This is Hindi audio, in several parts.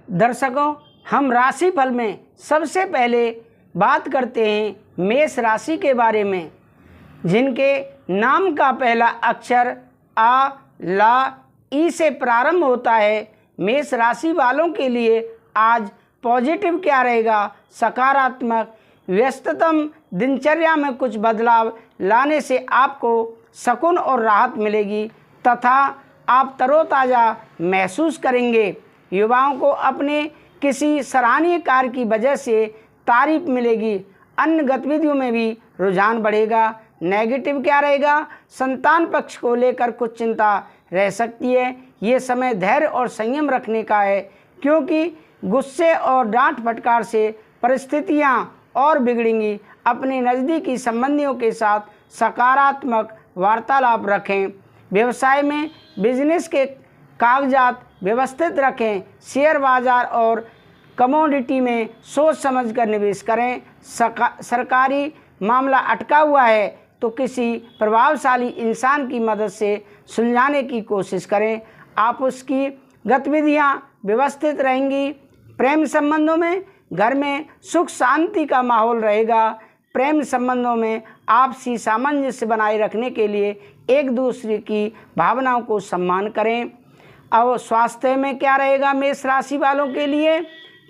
दर्शकों, हम राशिफल में सबसे पहले बात करते हैं मेष राशि के बारे में, जिनके नाम का पहला अक्षर आ, ला, ई से प्रारंभ होता है। मेष राशि वालों के लिए आज पॉजिटिव क्या रहेगा? सकारात्मक। व्यस्ततम दिनचर्या में कुछ बदलाव लाने से आपको सुकून और राहत मिलेगी तथा आप तरोताज़ा महसूस करेंगे। युवाओं को अपने किसी सराहनीय कार्य की वजह से तारीफ मिलेगी। अन्य गतिविधियों में भी रुझान बढ़ेगा। नेगेटिव क्या रहेगा? संतान पक्ष को लेकर कुछ चिंता रह सकती है। ये समय धैर्य और संयम रखने का है, क्योंकि गुस्से और डांट फटकार से परिस्थितियां और बिगड़ेंगी। अपने नज़दीकी संबंधियों के साथ सकारात्मक वार्तालाप रखें। व्यवसाय में बिजनेस के कागजात व्यवस्थित रखें। शेयर बाजार और कमोडिटी में सोच समझकर निवेश करें। सरकारी मामला अटका हुआ है तो किसी प्रभावशाली इंसान की मदद से सुलझाने की कोशिश करें। आप उसकी गतिविधियां व्यवस्थित रहेंगी। प्रेम संबंधों में घर में सुख शांति का माहौल रहेगा। प्रेम संबंधों में आपसी सामंजस्य बनाए रखने के लिए एक दूसरे की भावनाओं को सम्मान करें। अब स्वास्थ्य में क्या रहेगा? मेष राशि वालों के लिए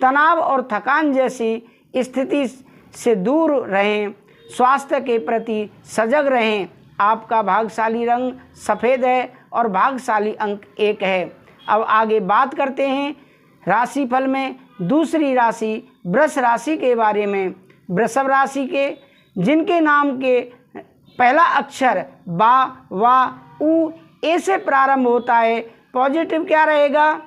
तनाव और थकान जैसी स्थिति से दूर रहें। स्वास्थ्य के प्रति सजग रहें। आपका भाग्यशाली रंग सफ़ेद है और भाग्यशाली अंक 1 है। अब आगे बात करते हैं राशिफल में दूसरी राशि वृष राशि के बारे में। वृषभ राशि के जिनके नाम के पहला अक्षर बा, वा, उ, ए से प्रारंभ होता है। पॉजिटिव क्या रहेगा?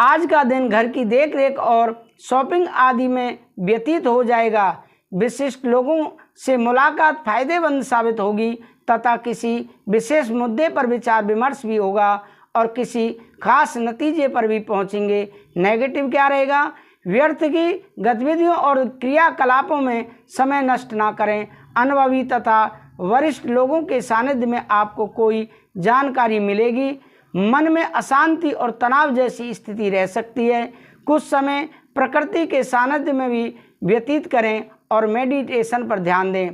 आज का दिन घर की देखरेख और शॉपिंग आदि में व्यतीत हो जाएगा। विशिष्ट लोगों से मुलाकात फायदेमंद साबित होगी तथा किसी विशेष मुद्दे पर विचार विमर्श भी होगा और किसी खास नतीजे पर भी पहुंचेंगे। नेगेटिव क्या रहेगा? व्यर्थ की गतिविधियों और क्रियाकलापों में समय नष्ट ना करें। अनुभवी तथा वरिष्ठ लोगों के सानिध्य में आपको कोई जानकारी मिलेगी। मन में अशांति और तनाव जैसी स्थिति रह सकती है। कुछ समय प्रकृति के सानिध्य में भी व्यतीत करें और मेडिटेशन पर ध्यान दें।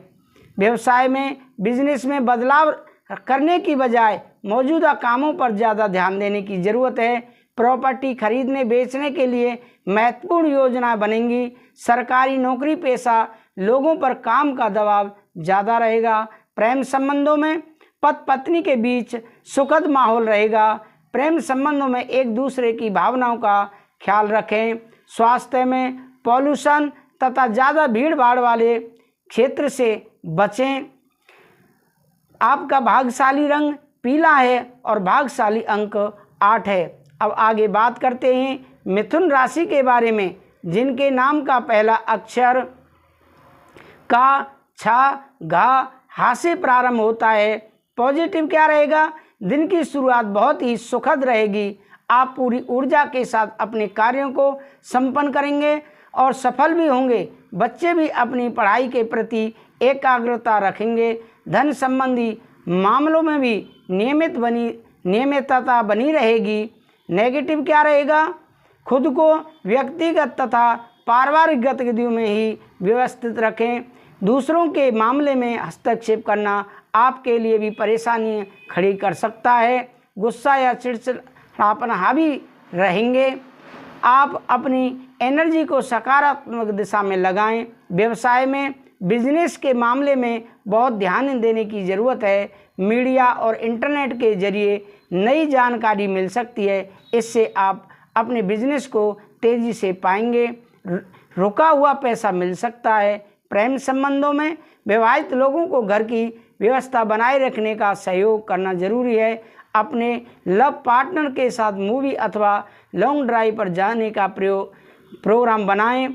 व्यवसाय में बिजनेस में बदलाव करने की बजाय मौजूदा कामों पर ज़्यादा ध्यान देने की ज़रूरत है। प्रॉपर्टी खरीदने बेचने के लिए महत्वपूर्ण योजनाएं बनेंगी। सरकारी नौकरी पेशा लोगों पर काम का दबाव ज़्यादा रहेगा। प्रेम संबंधों में पति पत्नी के बीच सुखद माहौल रहेगा। प्रेम संबंधों में एक दूसरे की भावनाओं का ख्याल रखें। स्वास्थ्य में पॉल्यूशन तथा ज़्यादा भीड़ भाड़ वाले क्षेत्र से बचें। आपका भाग्यशाली रंग पीला है और भाग्यशाली अंक 8 है। अब आगे बात करते हैं मिथुन राशि के बारे में, जिनके नाम का पहला अक्षर का, छा, घा, हा से प्रारंभ होता है। पॉजिटिव क्या रहेगा? दिन की शुरुआत बहुत ही सुखद रहेगी। आप पूरी ऊर्जा के साथ अपने कार्यों को संपन्न करेंगे और सफल भी होंगे। बच्चे भी अपनी पढ़ाई के प्रति एकाग्रता रखेंगे। धन संबंधी मामलों में भी नियमितता बनी रहेगी। नेगेटिव क्या रहेगा? खुद को व्यक्तिगत तथा पारिवारिक गतिविधियों में ही व्यवस्थित रखें। दूसरों के मामले में हस्तक्षेप करना आपके लिए भी परेशानी खड़ी कर सकता है। गुस्सा या चिड़चिड़ापन हावी रहेंगे। आप अपनी एनर्जी को सकारात्मक दिशा में लगाएं। व्यवसाय में बिजनेस के मामले में बहुत ध्यान देने की ज़रूरत है। मीडिया और इंटरनेट के जरिए नई जानकारी मिल सकती है। इससे आप अपने बिजनेस को तेज़ी से पाएंगे। रुका हुआ पैसा मिल सकता है। प्रेम संबंधों में विवाहित लोगों को घर की व्यवस्था बनाए रखने का सहयोग करना जरूरी है। अपने लव पार्टनर के साथ मूवी अथवा लॉन्ग ड्राइव पर जाने का प्रोग्राम बनाएं।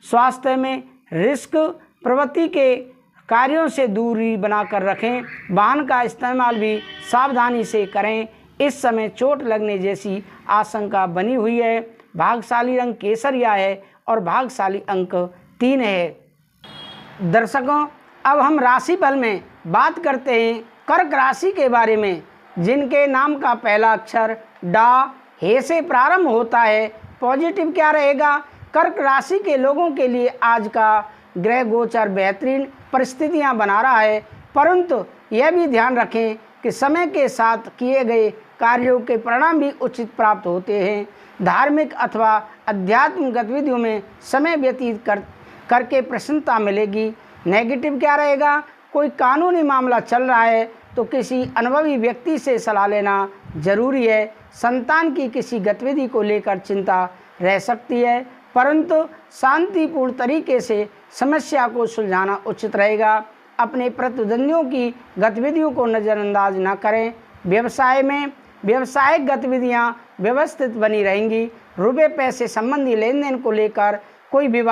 स्वास्थ्य में रिस्क प्रवृत्ति के कार्यों से दूरी बनाकर रखें। वाहन का इस्तेमाल भी सावधानी से करें। इस समय चोट लगने जैसी आशंका बनी हुई है। भाग्यशाली रंग केसरिया है और भाग्यशाली अंक 3 है। दर्शकों, अब हम राशिफल में बात करते हैं कर्क राशि के बारे में, जिनके नाम का पहला अक्षर डा, हे से प्रारंभ होता है। पॉजिटिव क्या रहेगा? कर्क राशि के लोगों के लिए आज का ग्रह गोचर बेहतरीन परिस्थितियां बना रहा है, परंतु यह भी ध्यान रखें कि समय के साथ किए गए कार्यों के परिणाम भी उचित प्राप्त होते हैं। धार्मिक अथवा अध्यात्म गतिविधियों में समय व्यतीत करके प्रसन्नता मिलेगी। नेगेटिव क्या रहेगा? कोई कानूनी मामला चल रहा है तो किसी अनुभवी व्यक्ति से सलाह लेना जरूरी है। संतान की किसी गतिविधि को लेकर चिंता रह सकती है, परंतु शांतिपूर्ण तरीके से समस्या को सुलझाना उचित रहेगा। अपने प्रतिद्वंदियों की गतिविधियों को नज़रअंदाज न करें। व्यवसाय में व्यावसायिक गतिविधियां व्यवस्थित बनी रहेंगी। रुपये पैसे संबंधी लेन देन को लेकर कोई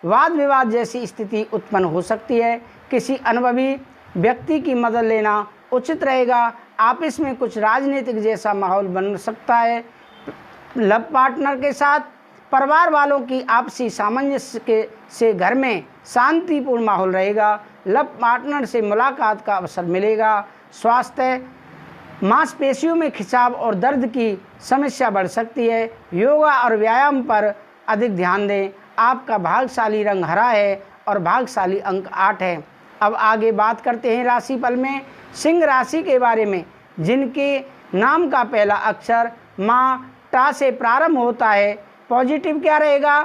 वाद विवाद जैसी स्थिति उत्पन्न हो सकती है। किसी अनुभवी व्यक्ति की मदद लेना उचित रहेगा। आपस में कुछ राजनीतिक जैसा माहौल बन सकता है। लव पार्टनर के साथ परिवार वालों की आपसी सामंजस्य से घर में शांतिपूर्ण माहौल रहेगा। लव पार्टनर से मुलाकात का अवसर मिलेगा। स्वास्थ्य मांसपेशियों में खिंचाव और दर्द की समस्या बढ़ सकती है। योगा और व्यायाम पर अधिक ध्यान दें। आपका भाग्यशाली रंग हरा है और भाग्यशाली अंक 8 है। अब आगे बात करते हैं राशिफल में सिंह राशि के बारे में, जिनके नाम का पहला अक्षर माँ टा से प्रारंभ होता है। पॉजिटिव क्या रहेगा?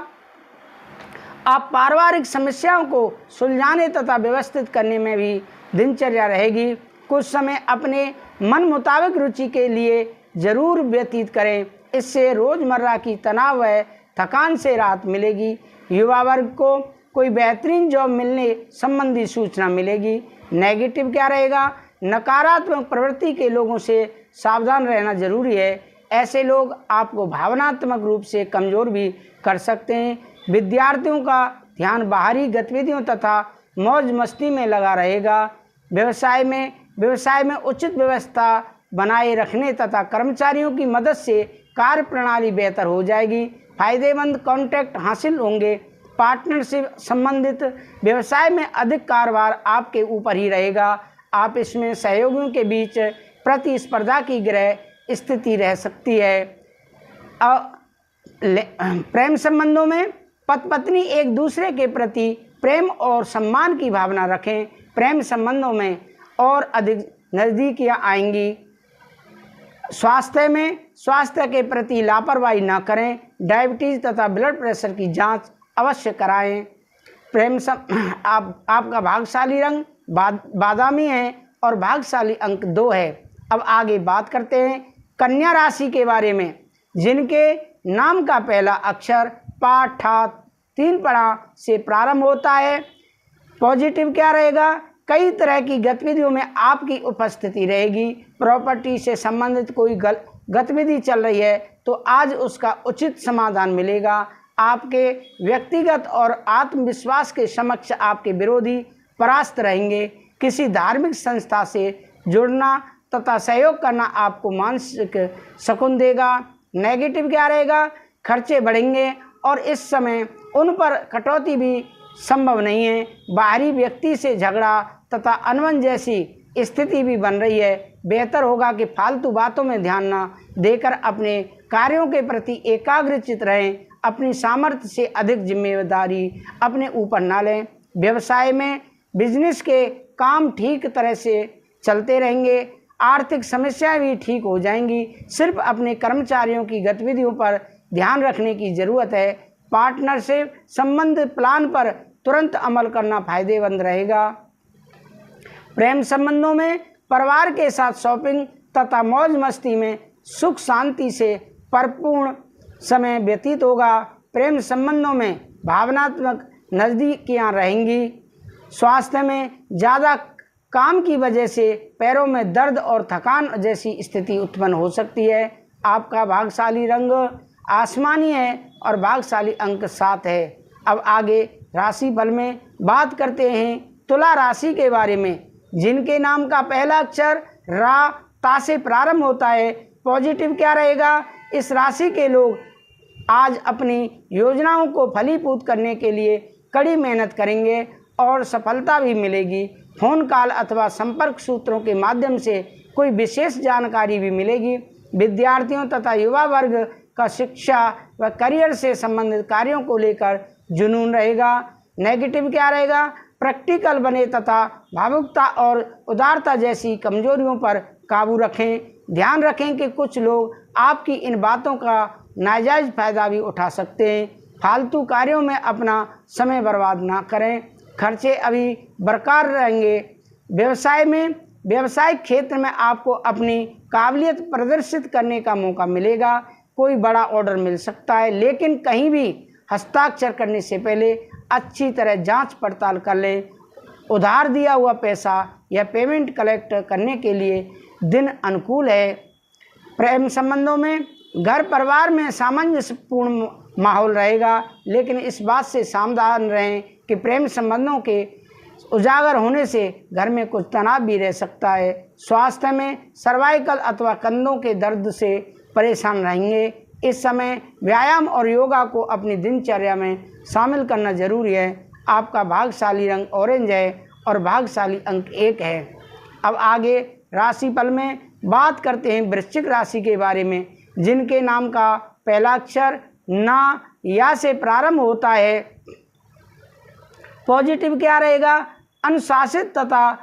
आप पारिवारिक समस्याओं को सुलझाने तथा व्यवस्थित करने में भी दिनचर्या रहेगी। कुछ समय अपने मन मुताबिक रुचि के लिए जरूर व्यतीत करें, इससे रोज़मर्रा की तनाव व थकान से राहत मिलेगी। युवा वर्ग को कोई बेहतरीन जॉब मिलने संबंधी सूचना मिलेगी। नेगेटिव क्या रहेगा? नकारात्मक प्रवृत्ति के लोगों से सावधान रहना जरूरी है। ऐसे लोग आपको भावनात्मक रूप से कमज़ोर भी कर सकते हैं। विद्यार्थियों का ध्यान बाहरी गतिविधियों तथा मौज मस्ती में लगा रहेगा। व्यवसाय में उचित व्यवस्था बनाए रखने तथा कर्मचारियों की मदद से कार्य प्रणाली बेहतर हो जाएगी। फायदेमंद कॉन्टैक्ट हासिल होंगे। पार्टनरशिप संबंधित व्यवसाय में अधिक कारोबार आपके ऊपर ही रहेगा। आप इसमें सहयोगियों के बीच प्रतिस्पर्धा की ग्रह स्थिति रह सकती है। प्रेम संबंधों में पति पत्नी एक दूसरे के प्रति प्रेम और सम्मान की भावना रखें। प्रेम संबंधों में और अधिक नज़दीकियाँ आएंगी। स्वास्थ्य के प्रति लापरवाही न करें। डायबिटीज़ तथा ब्लड प्रेशर की जांच अवश्य कराएं। आपका भाग्यशाली रंग बादामी है और भाग्यशाली अंक 2 है। अब आगे बात करते हैं कन्या राशि के बारे में, जिनके नाम का पहला अक्षर पा ठा 3 पड़ा से प्रारंभ होता है। पॉजिटिव क्या रहेगा? कई तरह की गतिविधियों में आपकी उपस्थिति रहेगी। प्रॉपर्टी से संबंधित कोई गतिविधि चल रही है तो आज उसका उचित समाधान मिलेगा। आपके व्यक्तिगत और आत्मविश्वास के समक्ष आपके विरोधी परास्त रहेंगे। किसी धार्मिक संस्था से जुड़ना तथा सहयोग करना आपको मानसिक सुकून देगा। नेगेटिव क्या रहेगा? खर्चे बढ़ेंगे और इस समय उन पर कटौती भी संभव नहीं है। बाहरी व्यक्ति से झगड़ा तथा अनबन जैसी स्थिति भी बन रही है। बेहतर होगा कि फालतू बातों में ध्यान न देकर अपने कार्यों के प्रति एकाग्रचित रहें। अपनी सामर्थ्य से अधिक जिम्मेदारी अपने ऊपर न लें। व्यवसाय में बिजनेस के काम ठीक तरह से चलते रहेंगे। आर्थिक समस्याएं भी ठीक हो जाएंगी। सिर्फ अपने कर्मचारियों की गतिविधियों पर ध्यान रखने की ज़रूरत है। पार्टनरशिप संबंधित प्लान पर तुरंत अमल करना फायदेमंद रहेगा। प्रेम संबंधों में परिवार के साथ शॉपिंग तथा मौज मस्ती में सुख शांति से परिपूर्ण समय व्यतीत होगा। प्रेम संबंधों में भावनात्मक नज़दीकियाँ रहेंगी। स्वास्थ्य में ज़्यादा काम की वजह से पैरों में दर्द और थकान जैसी स्थिति उत्पन्न हो सकती है। आपका भाग्यशाली रंग आसमानी है और भाग्यशाली अंक 7 है। अब आगे राशिफल में बात करते हैं तुला राशि के बारे में, जिनके नाम का पहला अक्षर रा ता से प्रारंभ होता है। पॉजिटिव क्या रहेगा? इस राशि के लोग आज अपनी योजनाओं को फलीभूत करने के लिए कड़ी मेहनत करेंगे और सफलता भी मिलेगी। फोन कॉल अथवा संपर्क सूत्रों के माध्यम से कोई विशेष जानकारी भी मिलेगी। विद्यार्थियों तथा युवा वर्ग का शिक्षा व करियर से संबंधित कार्यों को लेकर जुनून रहेगा। नेगेटिव क्या रहेगा? प्रैक्टिकल बने तथा भावुकता और उदारता जैसी कमजोरियों पर काबू रखें। ध्यान रखें कि कुछ लोग आपकी इन बातों का नाजायज़ फायदा भी उठा सकते हैं। फालतू कार्यों में अपना समय बर्बाद ना करें। खर्चे अभी बरकरार रहेंगे। व्यवसायिक क्षेत्र में आपको अपनी काबिलियत प्रदर्शित करने का मौका मिलेगा। कोई बड़ा ऑर्डर मिल सकता है, लेकिन कहीं भी हस्ताक्षर करने से पहले अच्छी तरह जांच पड़ताल कर लें। उधार दिया हुआ पैसा या पेमेंट कलेक्ट करने के लिए दिन अनुकूल है। प्रेम संबंधों में घर परिवार में सामंजस्यपूर्ण माहौल रहेगा, लेकिन इस बात से सावधान रहें कि प्रेम संबंधों के उजागर होने से घर में कुछ तनाव भी रह सकता है। स्वास्थ्य में सर्वाइकल अथवा कंधों के दर्द से परेशान रहेंगे। इस समय व्यायाम और योगा को अपनी दिनचर्या में शामिल करना जरूरी है। आपका भाग्यशाली रंग ऑरेंज है और भाग्यशाली अंक 1 है। अब आगे राशिफल में बात करते हैं वृश्चिक राशि के बारे में, जिनके नाम का पहला अक्षर ना या से प्रारंभ होता है। पॉजिटिव क्या रहेगा? अनुशासित तथा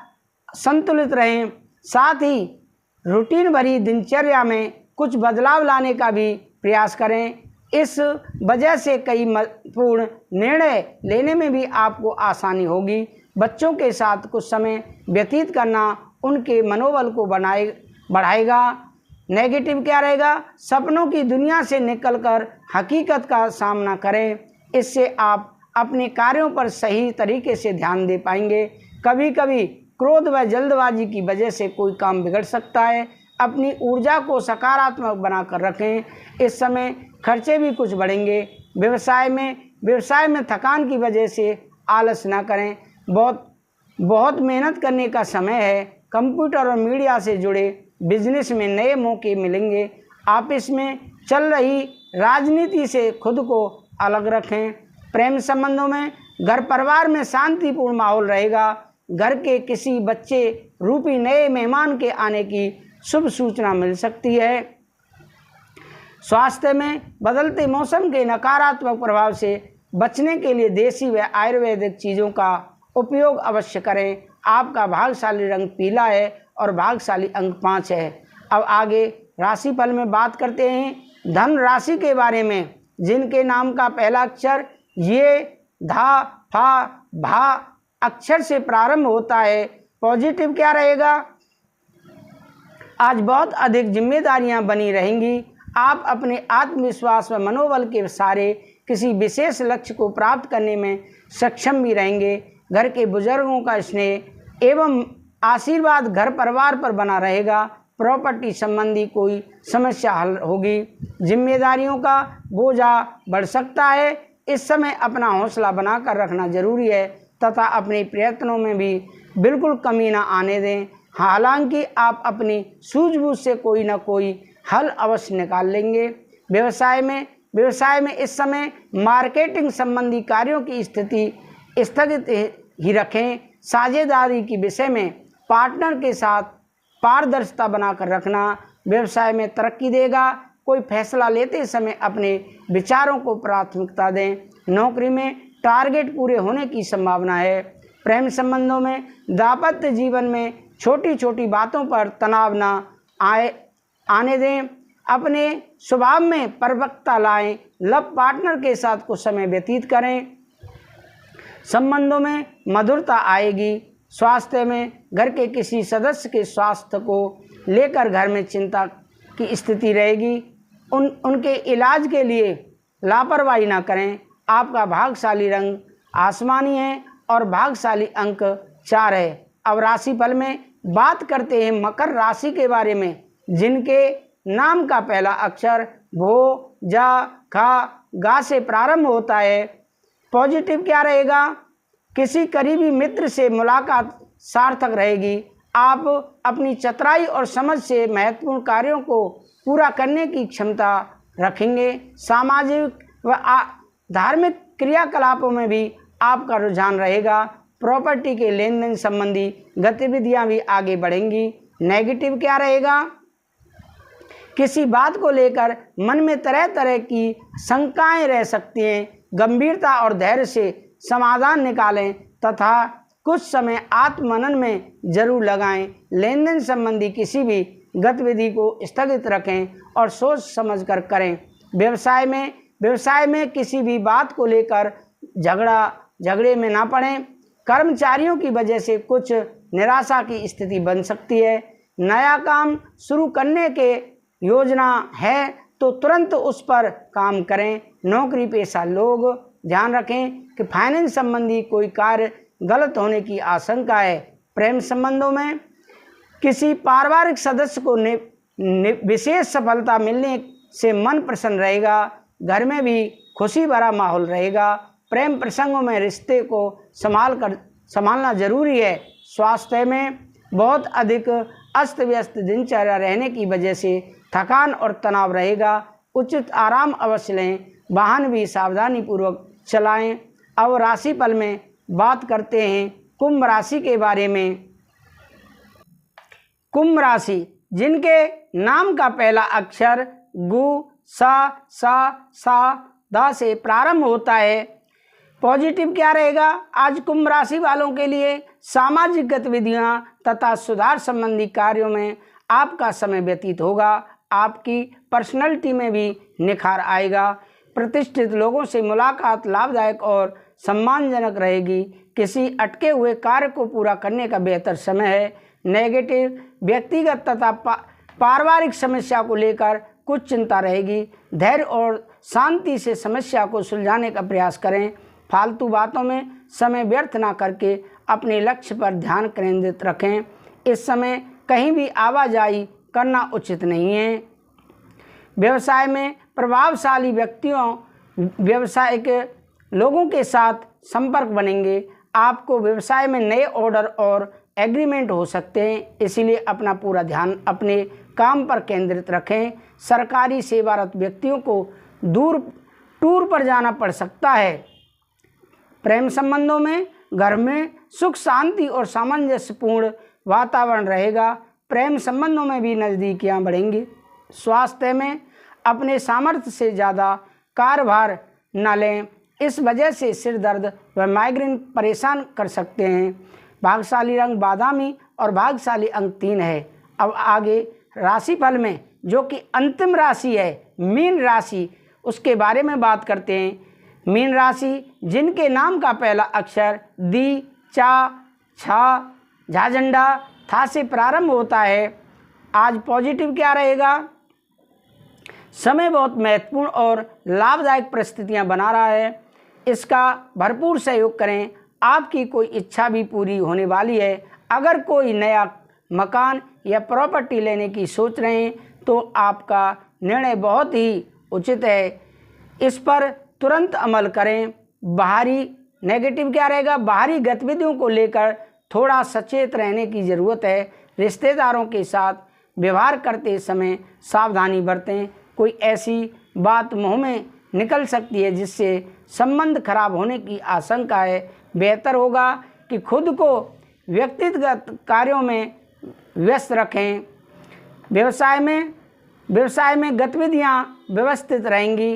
संतुलित रहें। साथ ही रूटीन भरी दिनचर्या में कुछ बदलाव लाने का भी प्रयास करें। इस वजह से कई महत्वपूर्ण निर्णय लेने में भी आपको आसानी होगी। बच्चों के साथ कुछ समय व्यतीत करना उनके मनोबल को बढ़ाएगा। नेगेटिव क्या रहेगा? सपनों की दुनिया से निकलकर हकीकत का सामना करें। इससे आप अपने कार्यों पर सही तरीके से ध्यान दे पाएंगे। कभी कभी क्रोध व जल्दबाजी की वजह से कोई काम बिगड़ सकता है। अपनी ऊर्जा को सकारात्मक बनाकर रखें। इस समय खर्चे भी कुछ बढ़ेंगे। व्यवसाय में थकान की वजह से आलस ना करें। बहुत मेहनत करने का समय है। कंप्यूटर और मीडिया से जुड़े बिजनेस में नए मौके मिलेंगे। ऑफिस में चल रही राजनीति से खुद को अलग रखें। प्रेम संबंधों में घर परिवार में शांतिपूर्ण माहौल रहेगा। घर के किसी बच्चे रूपी नए मेहमान के आने की शुभ सूचना मिल सकती है। स्वास्थ्य में बदलते मौसम के नकारात्मक प्रभाव से बचने के लिए देसी व आयुर्वेदिक चीज़ों का उपयोग अवश्य करें। आपका भाग्यशाली रंग पीला है और भाग्यशाली अंक 5 है। अब आगे राशिफल में बात करते हैं धन राशि के बारे में, जिनके नाम का पहला अक्षर ये धा फा भा अक्षर से प्रारंभ होता है। पॉजिटिव क्या रहेगा? आज बहुत अधिक जिम्मेदारियां बनी रहेंगी। आप अपने आत्मविश्वास व मनोबल के सहारे किसी विशेष लक्ष्य को प्राप्त करने में सक्षम भी रहेंगे। घर के बुजुर्गों का स्नेह एवं आशीर्वाद घर परिवार पर बना रहेगा। प्रॉपर्टी संबंधी कोई समस्या हल होगी। जिम्मेदारियों का बोझा बढ़ सकता है। इस समय अपना हौसला बनाकर रखना जरूरी है तथा अपने प्रयत्नों में भी बिल्कुल कमी न आने दें। हालांकि आप अपनी सूझबूझ से कोई न कोई हल अवश्य निकाल लेंगे। व्यवसाय में इस समय मार्केटिंग संबंधी कार्यों की स्थिति स्थगित ही रखें। साझेदारी के विषय में पार्टनर के साथ पारदर्शिता बनाकर रखना व्यवसाय में तरक्की देगा। कोई फैसला लेते समय अपने विचारों को प्राथमिकता दें। नौकरी में टारगेट पूरे होने की संभावना है। प्रेम संबंधों में दाम्पत्य जीवन में छोटी छोटी बातों पर तनाव न आने दें। अपने स्वभाव में परिपक्वता लाएं। लव पार्टनर के साथ कुछ समय व्यतीत करें। संबंधों में मधुरता आएगी। स्वास्थ्य में घर के किसी सदस्य के स्वास्थ्य को लेकर घर में चिंता की स्थिति रहेगी। उनके इलाज के लिए लापरवाही ना करें। आपका भाग्यशाली रंग आसमानी है और भाग्यशाली अंक 4 है। अब राशिफल में बात करते हैं मकर राशि के बारे में, जिनके नाम का पहला अक्षर भो जा खा गा से प्रारंभ होता है। पॉजिटिव क्या रहेगा? किसी करीबी मित्र से मुलाकात सार्थक रहेगी। आप अपनी चतुराई और समझ से महत्वपूर्ण कार्यों को पूरा करने की क्षमता रखेंगे। सामाजिक व धार्मिक क्रियाकलापों में भी आपका रुझान रहेगा। प्रॉपर्टी के लेन देन संबंधी गतिविधियां भी आगे बढ़ेंगी। नेगेटिव क्या रहेगा? किसी बात को लेकर मन में तरह तरह की शंकाएं रह सकती हैं। गंभीरता और धैर्य से समाधान निकालें तथा कुछ समय आत्ममनन में जरूर लगाएं। लेन देन संबंधी किसी भी गतिविधि को स्थगित रखें और सोच समझकर करें। व्यवसाय में किसी भी बात को लेकर झगड़े में ना पड़ें। कर्मचारियों की वजह से कुछ निराशा की स्थिति बन सकती है। नया काम शुरू करने के योजना है तो तुरंत उस पर काम करें। नौकरी पेशा लोग ध्यान रखें कि फाइनेंस संबंधी कोई कार्य गलत होने की आशंका है। प्रेम संबंधों में किसी पारिवारिक सदस्य को विशेष सफलता मिलने से मन प्रसन्न रहेगा। घर में भी खुशी भरा माहौल रहेगा। प्रेम प्रसंगों में रिश्ते को संभालना जरूरी है। स्वास्थ्य में बहुत अधिक अस्त व्यस्त दिनचर्या रहने की वजह से थकान और तनाव रहेगा। उचित आराम अवश्य लें। वाहन भी सावधानी पूर्वक चलाएं। अब राशिफल में बात करते हैं कुंभ राशि के बारे में। कुंभ राशि जिनके नाम का पहला अक्षर गु, सा, दा से प्रारंभ होता है। पॉजिटिव क्या रहेगा? आज कुंभ राशि वालों के लिए सामाजिक गतिविधियां तथा सुधार संबंधी कार्यों में आपका समय व्यतीत होगा। आपकी पर्सनैलिटी में भी निखार आएगा। प्रतिष्ठित लोगों से मुलाकात लाभदायक और सम्मानजनक रहेगी। किसी अटके हुए कार्य को पूरा करने का बेहतर समय है। नेगेटिव व्यक्तिगत तथा पारिवारिक समस्या को लेकर कुछ चिंता रहेगी। धैर्य और शांति से समस्या को सुलझाने का प्रयास करें। फालतू बातों में समय व्यर्थ ना करके अपने लक्ष्य पर ध्यान केंद्रित रखें। इस समय कहीं भी आवाजाही करना उचित नहीं है। व्यवसाय में प्रभावशाली व्यावसायिक लोगों के साथ संपर्क बनेंगे। आपको व्यवसाय में नए ऑर्डर और एग्रीमेंट हो सकते हैं, इसलिए अपना पूरा ध्यान अपने काम पर केंद्रित रखें। सरकारी सेवारत व्यक्तियों को टूर पर जाना पड़ सकता है। प्रेम संबंधों में घर में सुख शांति और सामंजस्यपूर्ण वातावरण रहेगा। प्रेम संबंधों में भी नज़दीकियां बढ़ेंगी। स्वास्थ्य में अपने सामर्थ्य से ज़्यादा कार्यभार न लें, इस वजह से सिर दर्द व माइग्रेन परेशान कर सकते हैं। भाग्यशाली रंग बादामी और भाग्यशाली अंक 3 है। अब आगे राशिफल में जो कि अंतिम राशि है मीन राशि, उसके बारे में बात करते हैं। मीन राशि जिनके नाम का पहला अक्षर दी, चा, छा, झाझंडा, था से प्रारंभ होता है। आज पॉजिटिव क्या रहेगा? समय बहुत महत्वपूर्ण और लाभदायक परिस्थितियां बना रहा है। इसका भरपूर सहयोग करें। आपकी कोई इच्छा भी पूरी होने वाली है। अगर कोई नया मकान या प्रॉपर्टी लेने की सोच रहे हैं तो आपका निर्णय बहुत ही उचित है। इस पर तुरंत अमल करें। बाहरी नेगेटिव क्या रहेगा? बाहरी गतिविधियों को लेकर थोड़ा सचेत रहने की ज़रूरत है। रिश्तेदारों के साथ व्यवहार करते समय सावधानी बरतें। कोई ऐसी बात मुंह में निकल सकती है जिससे संबंध खराब होने की आशंका है। बेहतर होगा कि खुद को व्यक्तिगत कार्यों में व्यस्त रखें। व्यवसाय में गतिविधियां व्यवस्थित रहेंगी।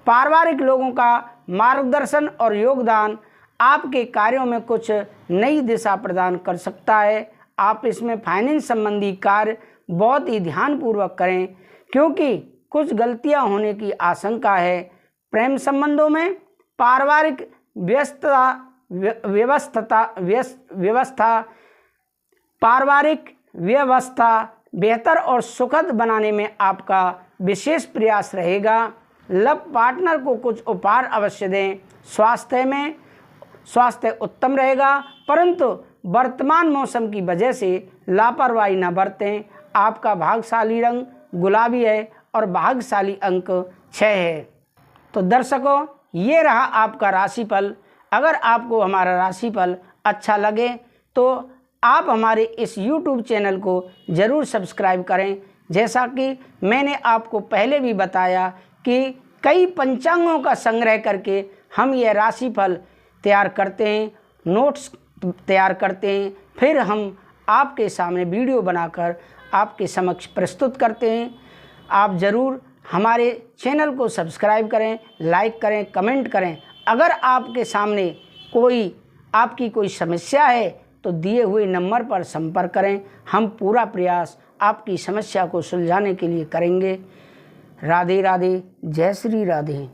पारिवारिक लोगों का मार्गदर्शन और योगदान आपके कार्यों में कुछ नई दिशा प्रदान कर सकता है। आप इसमें फाइनेंस संबंधी कार्य बहुत ही ध्यानपूर्वक करें क्योंकि कुछ गलतियां होने की आशंका है। प्रेम संबंधों में पारिवारिक व्यवस्था बेहतर और सुखद बनाने में आपका विशेष प्रयास रहेगा। लव पार्टनर को कुछ उपहार अवश्य दें। स्वास्थ्य उत्तम रहेगा, परंतु वर्तमान मौसम की वजह से लापरवाही न बरतें। आपका भाग्यशाली रंग गुलाबी है और भाग्यशाली अंक 6 है। तो दर्शकों, ये रहा आपका राशिफल। अगर आपको हमारा राशिफल अच्छा लगे तो आप हमारे इस YouTube चैनल को ज़रूर सब्सक्राइब करें। जैसा कि मैंने आपको पहले भी बताया कि कई पंचांगों का संग्रह करके हम यह राशिफल तैयार करते हैं, नोट्स तैयार करते हैं, फिर हम आपके सामने वीडियो बनाकर आपके समक्ष प्रस्तुत करते हैं। आप ज़रूर हमारे चैनल को सब्सक्राइब करें, लाइक करें, कमेंट करें। अगर आपके सामने आपकी कोई समस्या है तो दिए हुए नंबर पर संपर्क करें। हम पूरा प्रयास आपकी समस्या को सुलझाने के लिए करेंगे। राधे राधे, जय श्री राधे।